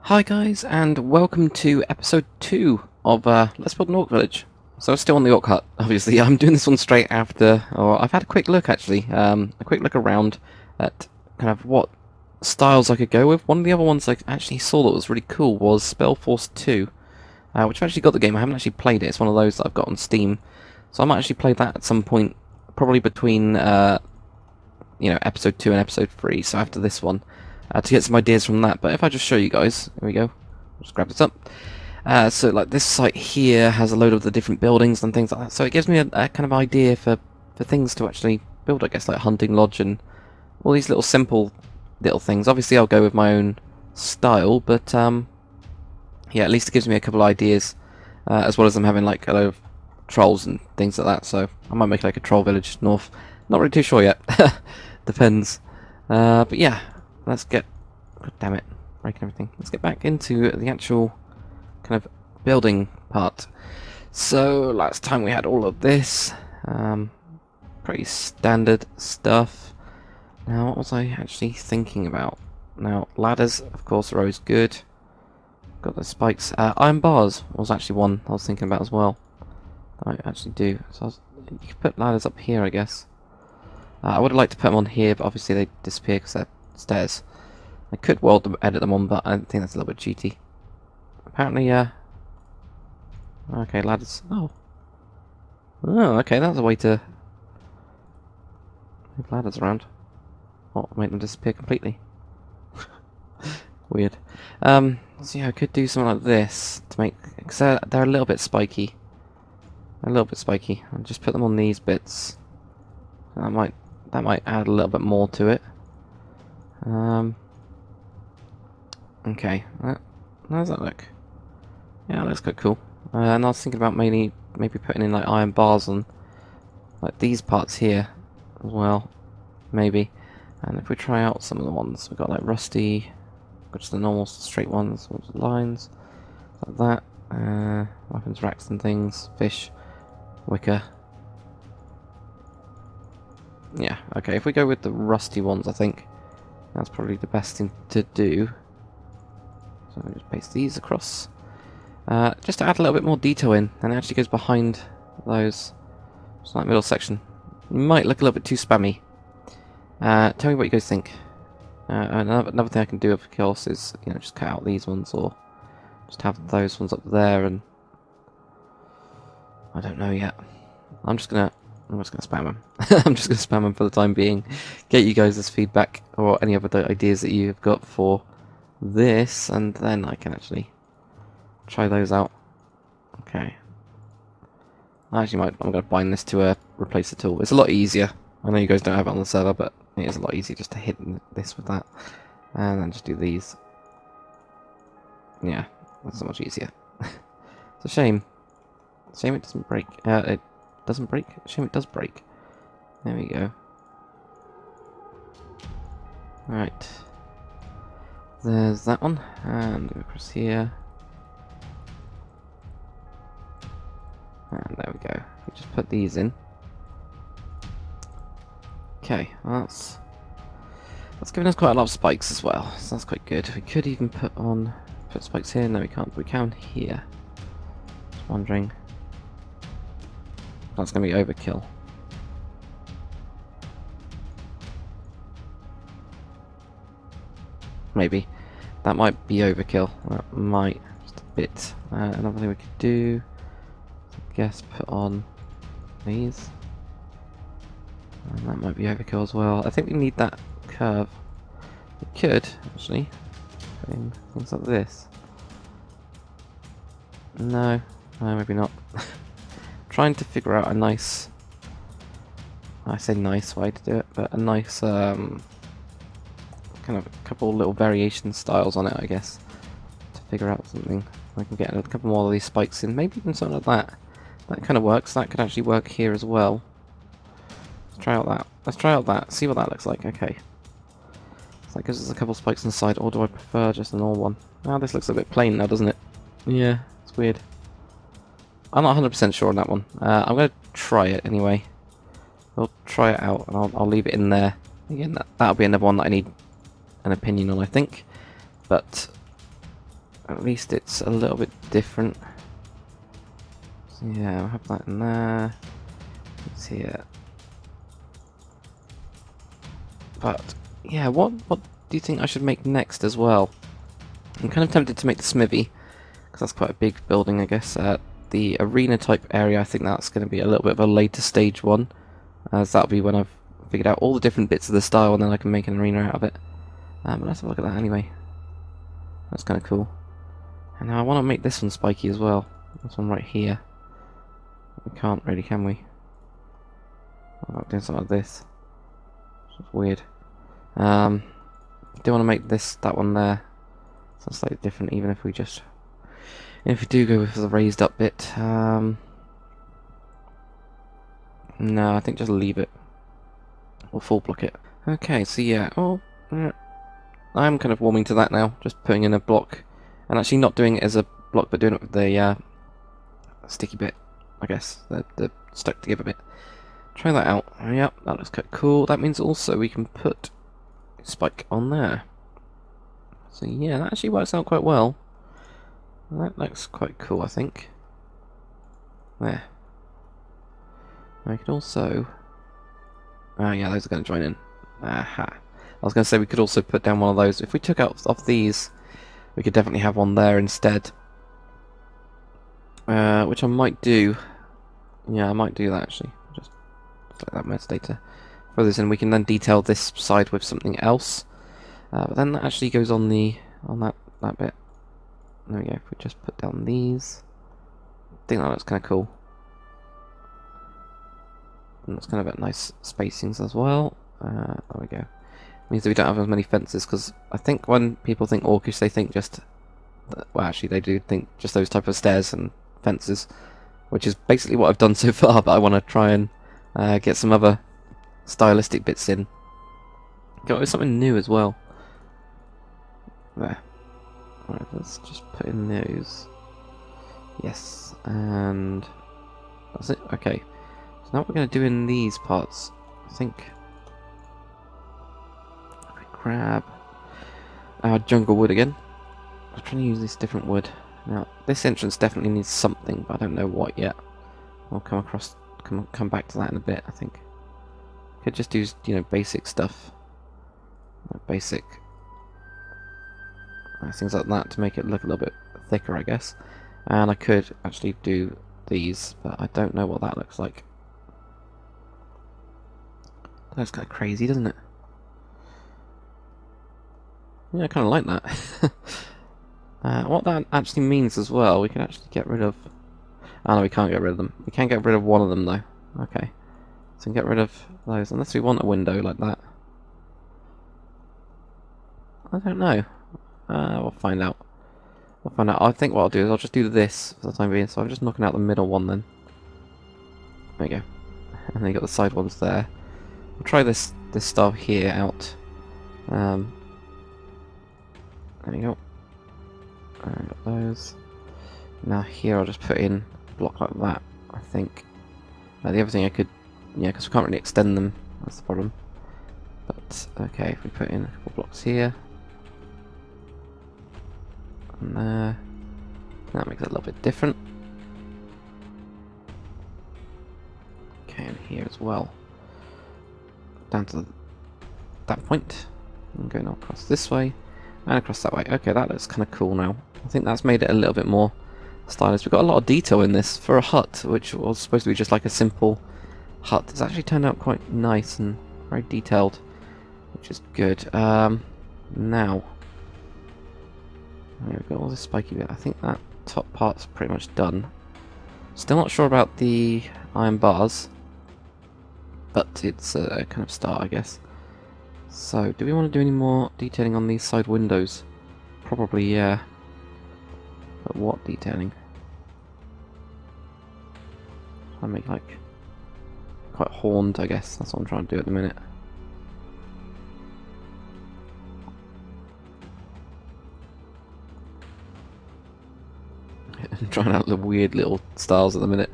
Hi guys, and welcome to episode 2 of Let's Build an Orc Village. So still on the Orc Hut, obviously. I'm doing this one straight after, or I've had a quick look actually, a quick look around at kind of what styles I could go with. One of the other ones I actually saw that was really cool was Spellforce 2, which I've actually got the game. I haven't actually played it. It's one of those that I've got on Steam. So I might actually play that at some point, probably between episode 2 and episode 3, so after this one. To get some ideas from that, but if I just show you guys, here we go, just grab this up. So like this site here has a load of the different buildings and things like that, so it gives me a kind of idea for things to actually build, I guess, like hunting lodge and all these little simple little things. Obviously I'll go with my own style, but yeah, at least it gives me a couple of ideas, as well as them having like a load of trolls and things like that, so I might make like a troll village north. Not really too sure yet. Depends. But yeah. Let's get... God damn it. Breaking everything. Let's get back into the actual kind of building part. So, last time we had all of this. Pretty standard stuff. Now, what was I actually thinking about? Now, ladders, of course, are always good. Got those spikes. Iron bars was actually one I was thinking about as well. I actually do. So you could put ladders up here, I guess. I would have liked to put them on here, but obviously they disappear because they're stairs. I could weld them, edit them on, but I think that's a little bit cheaty. Apparently, okay, ladders. Oh, okay, that's a way to move ladders around. Oh, make them disappear completely. Weird. So yeah, I could do something like this to make, because they're a little bit spiky. A little bit spiky. I'll just put them on these bits. That might add a little bit more to it. Okay, how does that look? Yeah, that looks quite cool. And I was thinking about maybe putting in like iron bars on like these parts here as well, maybe. And if we try out some of the ones, we've got like rusty, got just the normal straight ones with lines like that. Weapons racks and things, fish, wicker. Yeah, okay. If we go with the rusty ones, I think that's probably the best thing to do. So I'll just paste these across. Just to add a little bit more detail in, and it actually goes behind those. Just that middle section. It might look a little bit too spammy. Tell me what you guys think. Another thing I can do, of course, is just cut out these ones, or just have those ones up there, and I don't know yet. I'm just gonna spam them. I'm just gonna spam them for the time being. Get you guys' feedback or any other ideas that you've got for this, and then I can actually try those out. Okay. I'm gonna bind this to replace the tool. It's a lot easier. I know you guys don't have it on the server, but it is a lot easier just to hit this with that, and then just do these. Yeah, that's so much easier. It's a shame. Shame it doesn't break. It doesn't break? Shame it does break. There we go. Right. There's that one. And go across here. And there we go. We just put these in. Okay, well that's giving us quite a lot of spikes as well. So that's quite good. We could even put spikes here. No, we can't. We can here. Just wondering. That's going to be overkill. Maybe. That might be overkill. That might. Just a bit. Another thing we could do, I guess, put on these. And that might be overkill as well. I think we need that curve. We could, actually, put in things like this. No, maybe not. Trying to figure out a nice, I say nice way to do it, but a nice kind of a couple little variation styles on it, I guess, to figure out something. I can get a couple more of these spikes in, maybe even something like that. That kind of works. That could actually work here as well. Let's try out that. Let's try out that. See what that looks like. Okay. So that gives us a couple spikes on the side, or do I prefer just a normal one? Now this looks a bit plain now, doesn't it? Yeah, it's weird. I'm not 100% sure on that one. I'm going to try it anyway. We'll try it out, and I'll leave it in there. Again, that'll be another one that I need an opinion on, I think. But at least it's a little bit different. So yeah, I'll have that in there. It's here. But yeah, what do you think I should make next as well? I'm kind of tempted to make the smithy, because that's quite a big building, I guess. The arena type area, I think that's going to be a little bit of a later stage one, as that'll be when I've figured out all the different bits of the style, and then I can make an arena out of it. But let's have a look at that anyway. That's kind of cool. And now I want to make this one spiky as well. This one right here. We can't really, can we? I'm not doing something like this. It's weird. Do want to make that one there. So slightly different, even if we do go with the raised up bit. No, I think just leave it. Or full block it. Okay, so yeah. Oh, I'm kind of warming to that now. Just putting in a block, and actually not doing it as a block, but doing it with the sticky bit, I guess, the stuck together bit. Try that out. Yep, that looks quite cool. That means also we can put a spike on there. So yeah, that actually works out quite well. That looks quite cool, I think. There. I could also... oh yeah, those are going to join in. Aha. I was going to say we could also put down one of those. If we took out off these, we could definitely have one there instead. Which I might do. Yeah, I might do that actually. Just like that metadata. Throw this in. We can then detail this side with something else. But then that actually goes on that bit. There we go. If we just put down these, I think that looks kind of cool. And that's kind of at nice spacings as well. There we go. Means that we don't have as many fences, because I think when people think orcish, they think just... well, actually, they do think just those type of stairs and fences, which is basically what I've done so far, but I want to try and get some other stylistic bits in. Go with something new as well. There. Right, let's just put in those. Yes, and that's it. Okay. So now what we're going to do in these parts, I think, if we grab our jungle wood again. I'm trying to use this different wood. Now, this entrance definitely needs something, but I don't know what yet. I'll come back to that in a bit, I think. Could just do, basic stuff. Like basic things like that to make it look a little bit thicker, I guess. And I could actually do these, but I don't know what that looks like. That looks kind of crazy, doesn't it? Yeah, I kind of like that. What that actually means as well, we can actually get rid of... oh no, we can't get rid of them. We can get rid of one of them though. Okay. So we can get rid of those, unless we want a window like that. I don't know. We'll find out. We'll find out. I think what I'll do is I'll just do this for the time being. So I'm just knocking out the middle one then. There we go. And then you got the side ones there. We'll try this style here out. There we go. Got those. Now here I'll just put in a block like that, I think. The other thing I could... yeah, because we can't really extend them. That's the problem. But, okay, if we put in a couple blocks here. And there. That makes it a little bit different. Okay, and here as well. Down to that point. And going across this way. And across that way. Okay, that looks kind of cool now. I think that's made it a little bit more stylish. We've got a lot of detail in this for a hut, which was supposed to be just like a simple hut. It's actually turned out quite nice and very detailed, which is good. Now, we've got all this spiky bit. I think that top part's pretty much done. Still not sure about the iron bars, but it's a kind of start, I guess. So, do we want to do any more detailing on these side windows? Probably, yeah. But what detailing? I make like quite horned, I guess. That's what I'm trying to do at the minute. I'm trying out the weird little styles at the minute.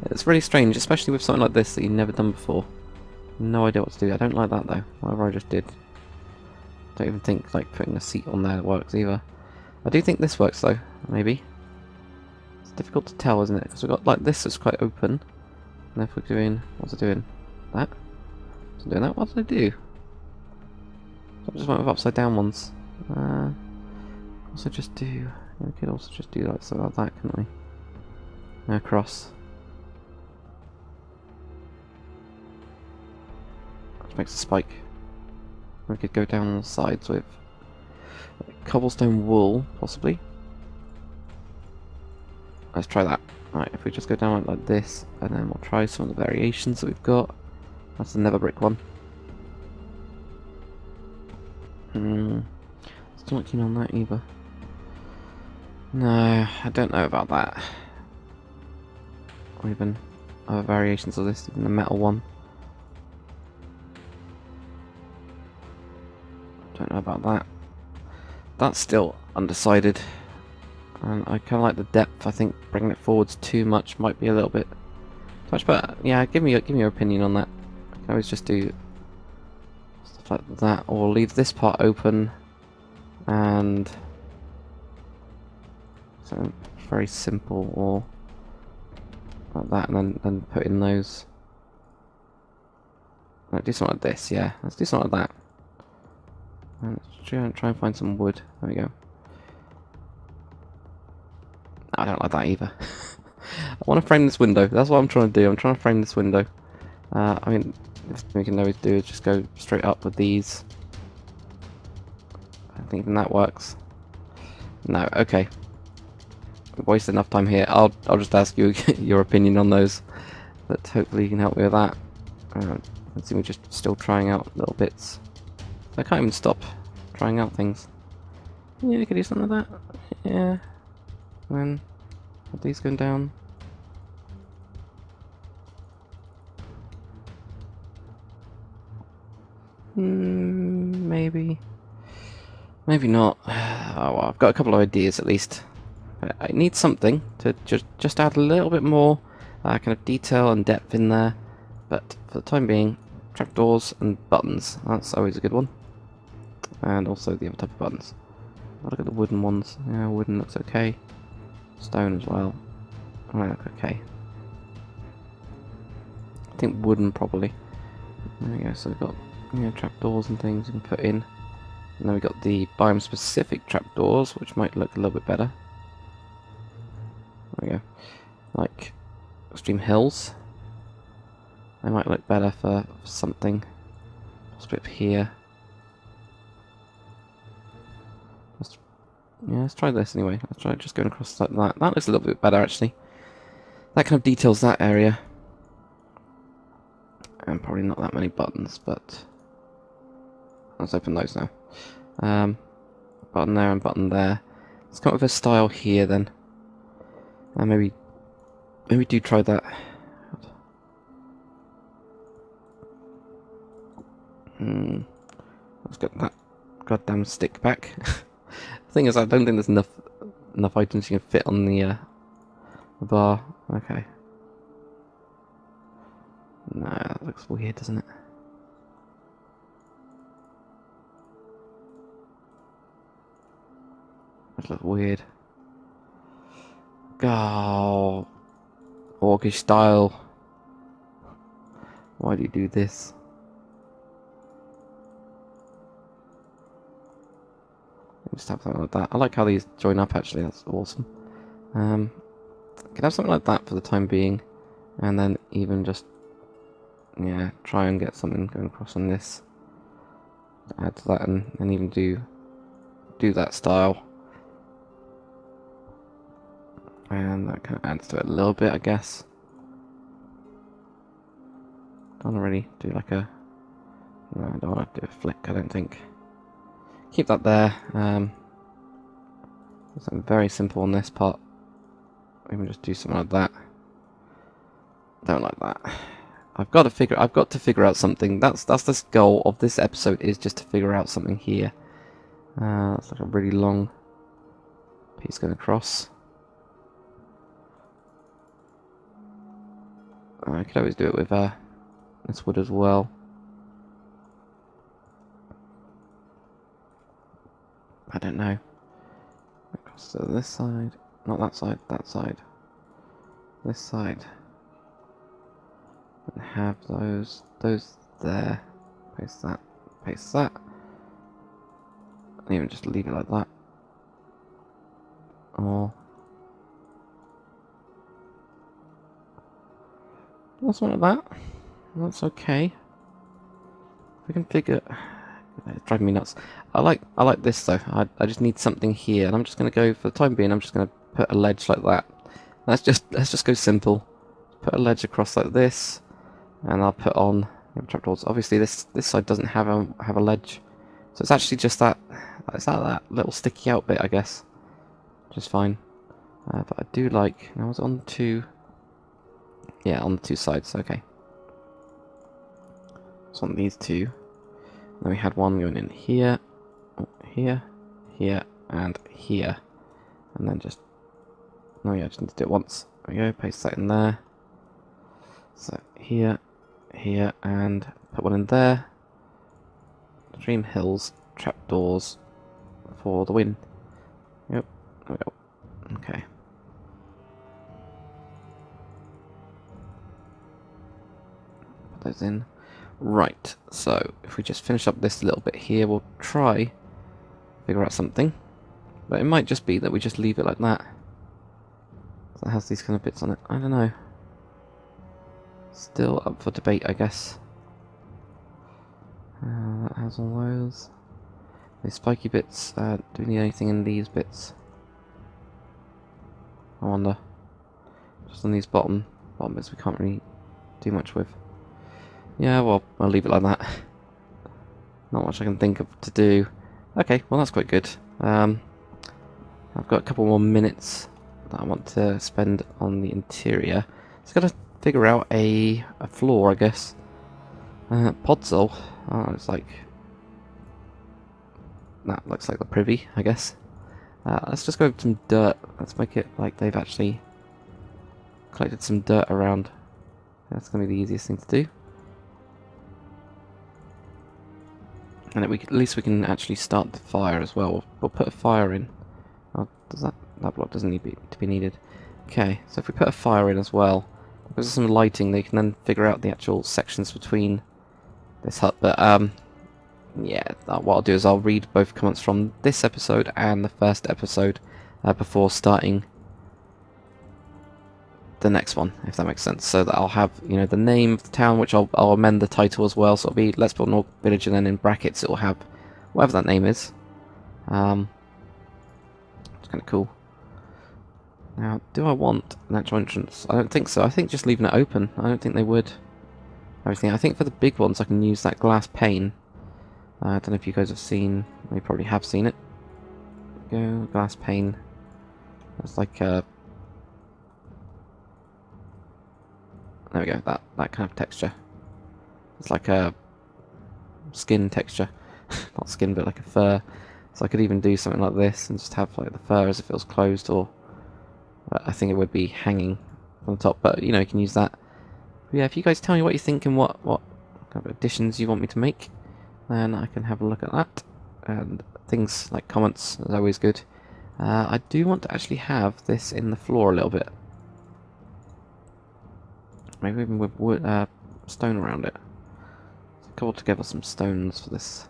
It's really strange, especially with something like this that you've never done before. No idea what to do. I don't like that though. Whatever I just did. Don't even think like putting a seat on there works either. I do think this works though, maybe. It's difficult to tell, isn't it? Because we've got like this that's quite open. And if we're doing... what's it doing? That? Is it doing that? What did I do? So I just went with upside down ones. Also just do... we could also just do like something like that, couldn't we? Across. Which makes a spike. We could go down on the sides with cobblestone wool, possibly. Let's try that. Alright, if we just go down like this, and then we'll try some of the variations that we've got. That's the nether brick one. Still not keen on that either. No, I don't know about that. Or even other variations of this, even the metal one. Don't know about that. That's still undecided. And I kind of like the depth. I think bringing it forwards too much might be a little bit too much. But yeah, give me your opinion on that. I can always just do stuff like that, or leave this part open and something very simple, or like that, and then put in those. Do something like this. Yeah, let's do something like that. And let's try and find some wood. There we go. I don't like that either. I want to frame this window. That's what I'm trying to do. I'm trying to frame this window. I mean, the thing we can always do is just go straight up with these. I think even that works. No, okay. We've wasted enough time here. I'll just ask you your opinion on those. But hopefully you can help me with that. Let's see, we're just still trying out little bits. I can't even stop trying out things. Yeah, I could do something like that. Yeah. And then are these going down? Maybe. Maybe not. Oh well, I've got a couple of ideas at least. I need something to just add a little bit more kind of detail and depth in there. But for the time being, trapdoors and buttons. That's always a good one. And also the other type of buttons. I'll look at the wooden ones. Yeah, wooden looks okay. Stone as well. They look okay. I think wooden probably. There we go. So we've got trapdoors and things you can put in. And then we've got the biome specific trapdoors, which might look a little bit better. There we go. Like extreme hills. They might look better for something. Possibly up here. Let's try this anyway. Let's try just going across like that. That looks a little bit better actually. That kind of details that area. And probably not that many buttons, but let's open those now. Button there and button there. Let's come up with a style here then. And maybe do try that. Let's get that goddamn stick back. The thing is, I don't think there's enough items you can fit on the bar. Okay. No, that looks weird, doesn't it? That looks weird. Oh, orcish style. Why do you do this? Just have something like that. I like how these join up actually, that's awesome. Can have something like that for the time being, and then even just try and get something going across on this. Add to that and even do that style. And that kind of adds to it a little bit, I guess. Don't really do like a... No, I don't want to do a flick, I don't think. Keep that there. Something very simple on this part. Maybe just do something like that. Don't like that. I've got to figure out something. That's the goal of this episode, is just to figure out something here. That's like a really long piece going across. I could always do it with this wood as well. I don't know. So this side, not that side, that side. This side. And have those there. Paste that, paste that. And even just leave it like that. Or something like that. That's okay. We can figure. It's driving me nuts. I like this though. I just need something here, and I'm just gonna go for the time being. I'm just gonna put a ledge like that. Let's just go simple. Put a ledge across like this, and I'll put on trapdoors. Obviously, this side doesn't have a ledge, so it's actually just that. It's that little sticky out bit, I guess. Just fine. But I do like. Now it's on two. Yeah, on the two sides. Okay. It's on these two. Then we had one going in here, here, here, and here. And then just... No, yeah, I just need to do it once. There we go, paste that in there. So, here, here, and put one in there. Dream Hills, trapdoors for the win. Yep, there we go. Okay. Put those in. Right, so if we just finish up this little bit here, we'll try figure out something. But it might just be that we just leave it like that. So it has these kind of bits on it. I don't know. Still up for debate, I guess. That has all those. These spiky bits. Do we need anything in these bits? I wonder. Just on these bottom bits we can't really do much with. Yeah, well, I'll leave it like that. Not much I can think of to do. Okay, well that's quite good. I've got a couple more minutes that I want to spend on the interior. Just gotta figure out a floor, I guess. Podzol. Oh, it's like... That looks like the privy, I guess. Let's just go with some dirt. Let's make it like they've actually collected some dirt around. That's gonna be the easiest thing to do. And at least we can actually start the fire as well. We'll put a fire in. Oh, does that block doesn't need to be needed. Okay, so if we put a fire in as well, because there's some lighting, they can then figure out the actual sections between this hut. But yeah, what I'll do is I'll read both comments from this episode and the first episode before starting the next one, if that makes sense. So that I'll have, you know, the name of the town, which I'll amend the title as well. So it'll be Let's Build an Orc Village, and then in brackets it'll have whatever that name is. It's kind of cool. Now, do I want an actual entrance? I don't think so. I think just leaving it open. I don't think they would. Everything. I think for the big ones I can use that glass pane. I don't know if you guys have seen. You probably have seen it. Go glass pane. It's like a... There we go, that kind of texture. It's like a skin texture. Not skin, but like a fur. So I could even do something like this and just have like the fur as if it was closed, or I think it would be hanging on the top, but you know, you can use that. But yeah, if you guys tell me what you think and what kind of additions you want me to make, then I can have a look at that. And things like comments is always good. I do want to actually have this in the floor a little bit. Maybe even with wood, stone around it. So cobble together some stones for this.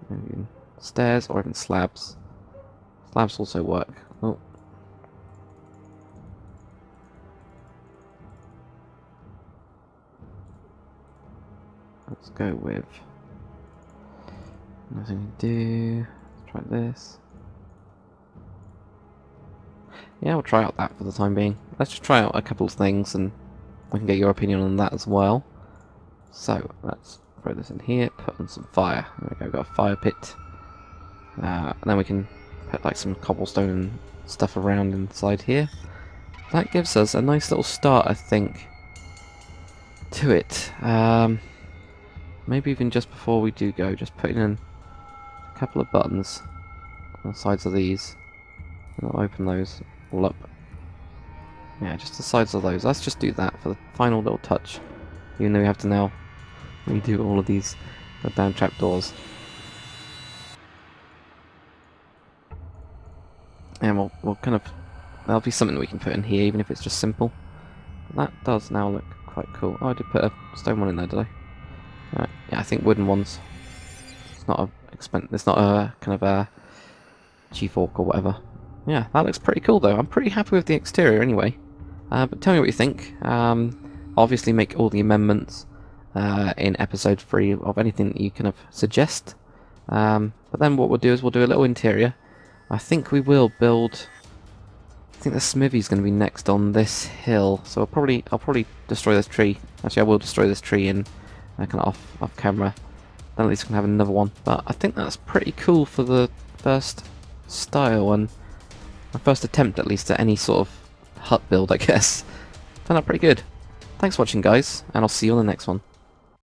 Maybe stairs or even slabs. Slabs also work. Oh. Let's go with nothing to do. Let's try this. Yeah, we'll try out that for the time being. Let's just try out a couple of things and we can get your opinion on that as well. So, let's throw this in here, put on some fire. There we go, got a fire pit. And then we can put like some cobblestone and stuff around inside here. That gives us a nice little start, I think, to it. Maybe even just before we do go, just putting in a couple of buttons on the sides of these. And I'll open those all up. Yeah, just the sides of those. Let's just do that for the final little touch. Even though we have to now redo all of these goddamn trapdoors. And we'll kind of, there'll be something we can put in here, even if it's just simple. That does now look quite cool. Oh, I did put a stone one in there, did I? Right. Yeah, I think wooden ones. It's not it's not a kind of a chief orc or whatever. Yeah, that looks pretty cool though. I'm pretty happy with the exterior anyway. But tell me what you think. Obviously make all the amendments in episode 3 of anything that you kind of suggest. But then what we'll do is we'll do a little interior. I think we will build. I think the smithy's going to be next on this hill, so I'll probably destroy this tree. Actually, I will destroy this tree in kind of off camera. Then at least we can have another one. But I think that's pretty cool for the first style and my first attempt, at least, at any sort of hut build, I guess. Turned out pretty good. Thanks for watching, guys, and I'll see you on the next one.